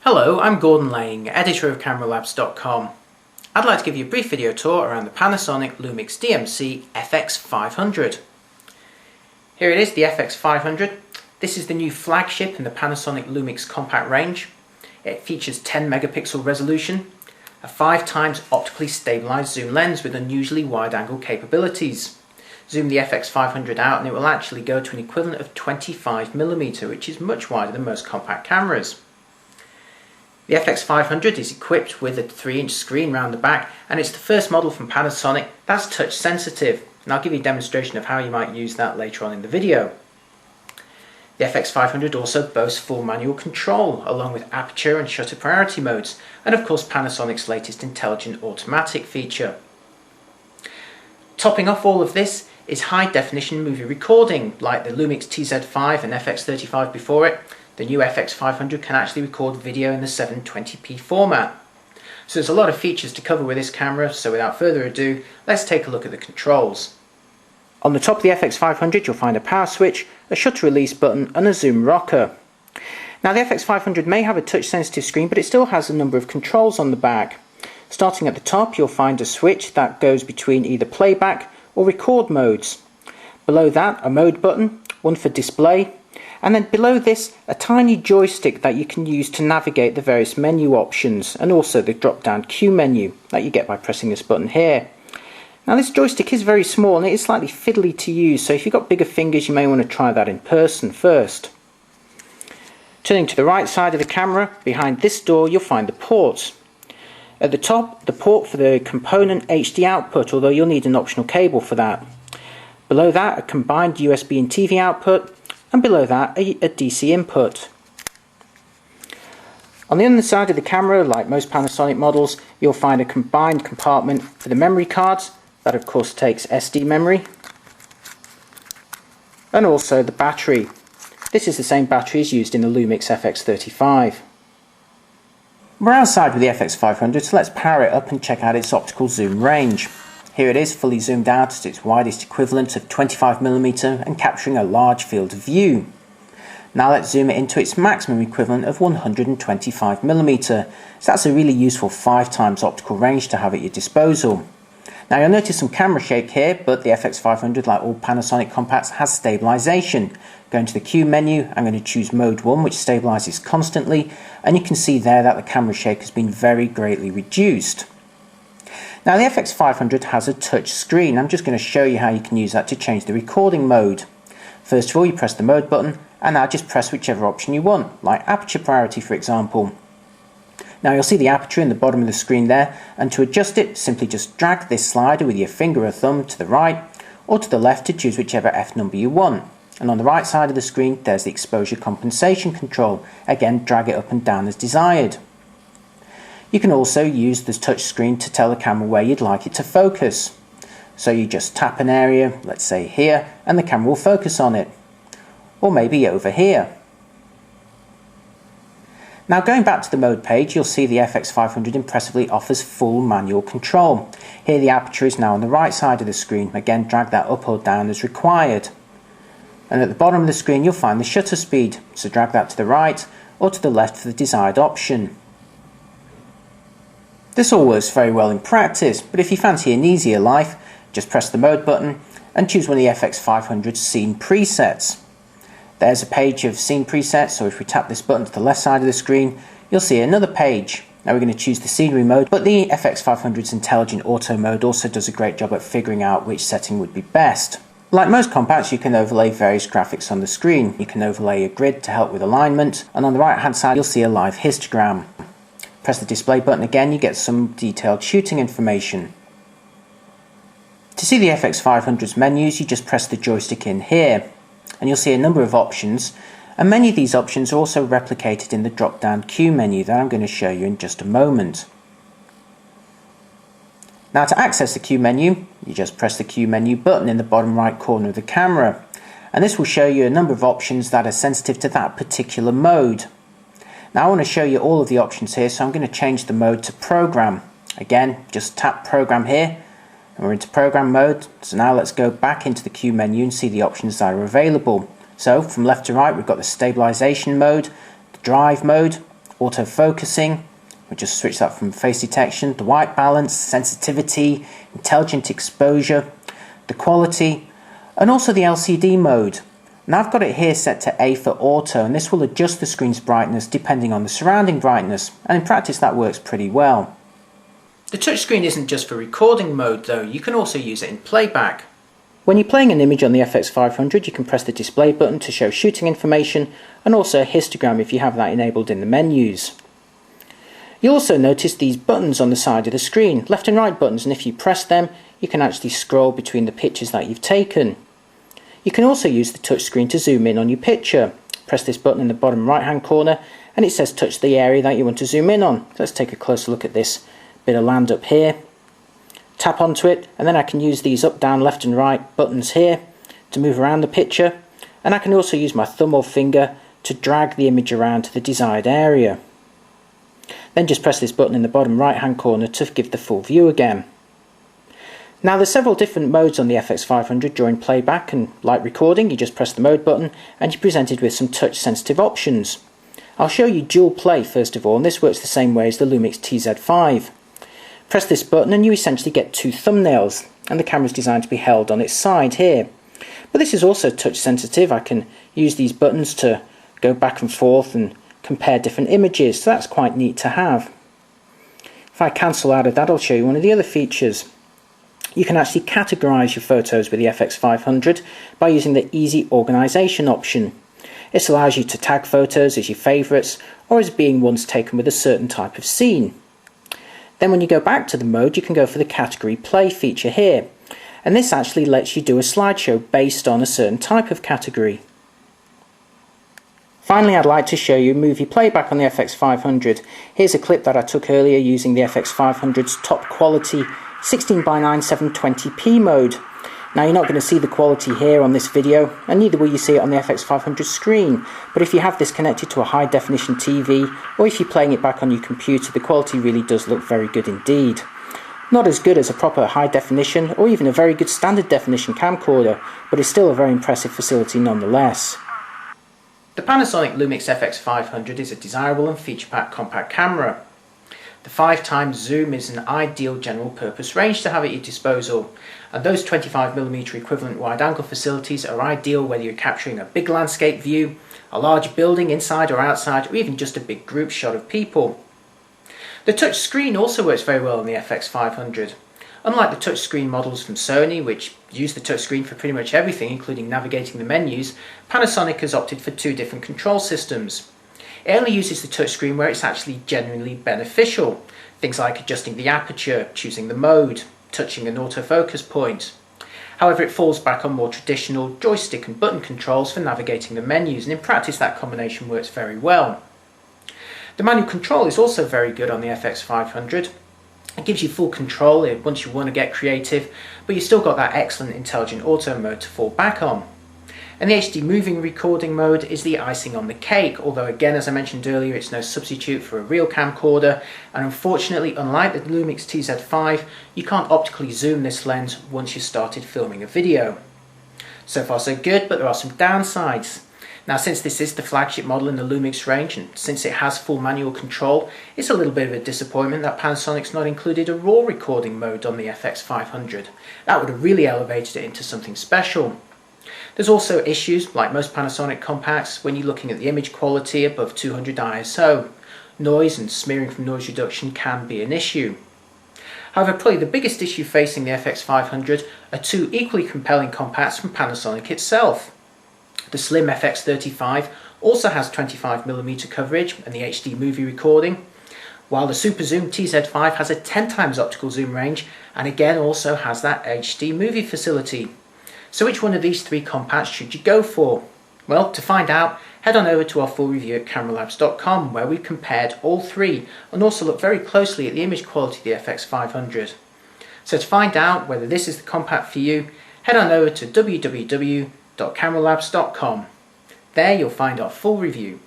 Hello, I'm Gordon Lang, editor of CameraLabs.com. I'd like to give you a brief video tour around the Panasonic Lumix DMC-FX500. Here it is, the FX500. This is the new flagship in the Panasonic Lumix compact range. It features 10 megapixel resolution, a 5x optically stabilized zoom lens with unusually wide angle capabilities. Zoom the FX500 out and it will actually go to an equivalent of 25mm, which is much wider than most compact cameras. The FX500 is equipped with a 3-inch screen round the back, and it's the first model from Panasonic that's touch sensitive, and I'll give you a demonstration of how you might use that later on in the video. The FX500 also boasts full manual control, along with aperture and shutter priority modes, and of course Panasonic's latest intelligent automatic feature. Topping off all of this is high definition movie recording, like the Lumix TZ5 and FX35 before it. The new FX500 can actually record video in the 720p format. So there's a lot of features to cover with this camera, so without further ado, let's take a look at the controls. On the top of the FX500 you'll find a power switch, a shutter release button and a zoom rocker. Now the FX500 may have a touch sensitive screen, but it still has a number of controls on the back. Starting at the top you'll find a switch that goes between either playback or record modes. Below that a mode button, one for display, and then below this a tiny joystick that you can use to navigate the various menu options, and also the drop down Q menu that you get by pressing this button here. Now this joystick is very small and it is slightly fiddly to use, so if you've got bigger fingers you may want to try that in person first. Turning to the right side of the camera, behind this door you'll find the ports. At the top, the port for the component HD output, although you'll need an optional cable for that. Below that, a combined USB and TV output, and below that a DC input. On the underside of the camera, like most Panasonic models, you'll find a combined compartment for the memory cards. That of course takes SD memory, and also the battery. This is the same battery as used in the Lumix FX35. We're outside with the FX500, so let's power it up and check out its optical zoom range. Here it is, fully zoomed out at its widest equivalent of 25mm and capturing a large field of view. Now let's zoom it into its maximum equivalent of 125mm, so that's a really useful 5x optical range to have at your disposal. Now you'll notice some camera shake here, but the FX500, like all Panasonic compacts, has stabilization. Going to the Q menu, I'm going to choose mode 1, which stabilizes constantly, and you can see there that the camera shake has been very greatly reduced. Now the FX500 has a touch screen. I'm just going to show you how you can use that to change the recording mode. First of all, you press the mode button, and now just press whichever option you want, like aperture priority for example. Now you'll see the aperture in the bottom of the screen there, and to adjust it, simply just drag this slider with your finger or thumb to the right or to the left to choose whichever F number you want. And on the right side of the screen there's the exposure compensation control. Again, drag it up and down as desired. You can also use the touch screen to tell the camera where you'd like it to focus. So you just tap an area, let's say here, and the camera will focus on it. Or maybe over here. Now going back to the mode page, you'll see the FX500 impressively offers full manual control. Here the aperture is now on the right side of the screen. Again, drag that up or down as required. And at the bottom of the screen you'll find the shutter speed, so drag that to the right or to the left for the desired option. This all works very well in practice, but if you fancy an easier life, just press the mode button and choose one of the FX500's scene presets. There's a page of scene presets, so if we tap this button to the left side of the screen, you'll see another page. Now we're going to choose the scenery mode, but the FX500's intelligent auto mode also does a great job at figuring out which setting would be best. Like most compacts, you can overlay various graphics on the screen. You can overlay a grid to help with alignment, and on the right hand side you'll see a live histogram. Press the display button again, you get some detailed shooting information. To see the FX500's menus, you just press the joystick in here, and you'll see a number of options, and many of these options are also replicated in the drop down Q menu that I'm going to show you in just a moment. Now to access the Q menu, you just press the Q menu button in the bottom right corner of the camera, and this will show you a number of options that are sensitive to that particular mode. Now I want to show you all of the options here, so I'm going to change the mode to program. Again, just tap program here and we're into program mode. So now let's go back into the Q menu and see the options that are available. So from left to right we've got the stabilization mode, the drive mode, autofocusing, we just switch that from face detection, the white balance, sensitivity, intelligent exposure, the quality, and also the LCD mode. Now I've got it here set to A for auto, and this will adjust the screen's brightness depending on the surrounding brightness, and in practice that works pretty well. The touchscreen isn't just for recording mode though, you can also use it in playback. When you're playing an image on the FX500 you can press the display button to show shooting information, and also a histogram if you have that enabled in the menus. You'll also notice these buttons on the side of the screen, left and right buttons, and if you press them you can actually scroll between the pictures that you've taken. You can also use the touchscreen to zoom in on your picture. Press this button in the bottom right hand corner and it says touch the area that you want to zoom in on. Let's take a closer look at this bit of land up here. Tap onto it and then I can use these up, down, left and right buttons here to move around the picture, and I can also use my thumb or finger to drag the image around to the desired area. Then just press this button in the bottom right hand corner to give the full view again. Now there's several different modes on the FX500 during playback and light recording. You just press the mode button and you're presented with some touch sensitive options. I'll show you dual play first of all, and this works the same way as the Lumix TZ5. Press this button and you essentially get two thumbnails, and the camera is designed to be held on its side here. But this is also touch sensitive. I can use these buttons to go back and forth and compare different images, so that's quite neat to have. If I cancel out of that I'll show you one of the other features. You can actually categorize your photos with the FX500 by using the Easy Organization option. This allows you to tag photos as your favorites or as being ones taken with a certain type of scene. Then when you go back to the mode you can go for the category play feature here, and this actually lets you do a slideshow based on a certain type of category. Finally, I'd like to show you movie playback on the FX500. Here's a clip that I took earlier using the FX500's top quality 16:9 720p mode. Now you're not going to see the quality here on this video, and neither will you see it on the FX500 screen, but if you have this connected to a high definition TV or if you're playing it back on your computer, the quality really does look very good indeed. Not as good as a proper high definition or even a very good standard definition camcorder, but it's still a very impressive facility nonetheless. The Panasonic Lumix FX500 is a desirable and feature-packed compact camera. The 5x zoom is an ideal general purpose range to have at your disposal, and those 25mm equivalent wide angle facilities are ideal whether you're capturing a big landscape view, a large building inside or outside, or even just a big group shot of people. The touch screen also works very well on the FX500. Unlike the touchscreen models from Sony, which use the touchscreen for pretty much everything including navigating the menus, Panasonic has opted for two different control systems. It only uses the touchscreen where it's actually genuinely beneficial, things like adjusting the aperture, choosing the mode, touching an autofocus point. However, it falls back on more traditional joystick and button controls for navigating the menus, and in practice that combination works very well. The manual control is also very good on the FX500. It gives you full control once you want to get creative, but you've still got that excellent intelligent auto mode to fall back on. And the HD moving recording mode is the icing on the cake, although again, as I mentioned earlier, it's no substitute for a real camcorder, and unfortunately, unlike the Lumix TZ5, you can't optically zoom this lens once you've started filming a video. So far so good, but there are some downsides. Now, since this is the flagship model in the Lumix range, and since it has full manual control, it's a little bit of a disappointment that Panasonic's not included a RAW recording mode on the FX500. That would have really elevated it into something special. There's also issues, like most Panasonic compacts, when you're looking at the image quality above 200 ISO. Noise and smearing from noise reduction can be an issue. However, probably the biggest issue facing the FX500 are two equally compelling compacts from Panasonic itself. The slim FX35 also has 25mm coverage and the HD movie recording, while the Super Zoom TZ5 has a 10x optical zoom range and again also has that HD movie facility. So which one of these three compacts should you go for? Well, to find out, head on over to our full review at cameralabs.com, where we've compared all three and also looked very closely at the image quality of the FX500. So to find out whether this is the compact for you, head on over to www.cameralabs.com. There you'll find our full review.